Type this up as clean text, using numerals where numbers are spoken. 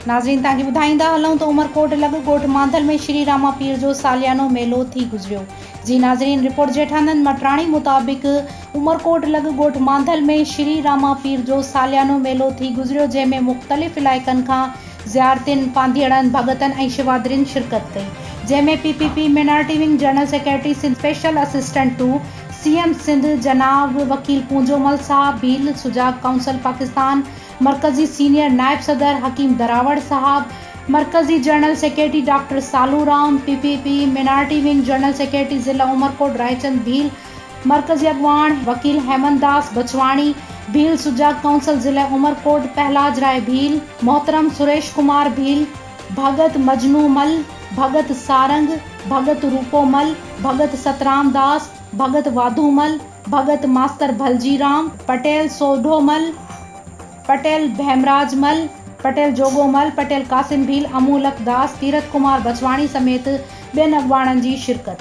नाज़रीन तव्हांखे ॿुधाईंदा हलूं त उमरकोट लॻ ॻोठ मांधल में श्री रामा पीर जो सालियानो मेलो थी गुज़रियो। जी नाज़रीन, रिपोर्ट जेठानंद मटराणी मुताबिक़ उमरकोट लॻ ॻोठ मांधल में श्री रामा पीर जो सालियानो मेलो थी गुज़रियो, जंहिंमें मुख़्तलिफ़ इलाइक़नि खां ज़ियारतियुनि, पांधीअड़नि, भॻतनि ऐं शिवादरियुनि शिरकत कई, जंहिंमें PPP minority wing general secretary Sindh special assistant to CM Sindh जनाब वकील पूंजोमल साहब, भील सुजाग काउंसिल पाकिस्तान मरकज़ी सीनियर नायब सदर हकीम दरावड़ साहब, मरकज़ी general secretary doctor Saluram, PPP minority wing general secretary ज़िला उमरकोट रायचंद भील, मरकज़ी अगवान वकील हेमंत दास बचवाणी, भील सुजाग काउंसिल ज़िला उमरकोट पहलाज राय भील, मोहतरम सुरेश कुमार भील, भगत मजनू मल, भगत सारंग, भगत रूपोमल, भगत सतराम दास, भगत वाधूमल, भगत मास्टर भलजीराम, पटेल सोढोमल, पटेल भैमराज मल, पटेल जोगोमल, पटेल कासिम भील, अमूलक दास, तीरथ कुमार बचवाणी समेत ॿियनि अॻवाननि जी शिरकत।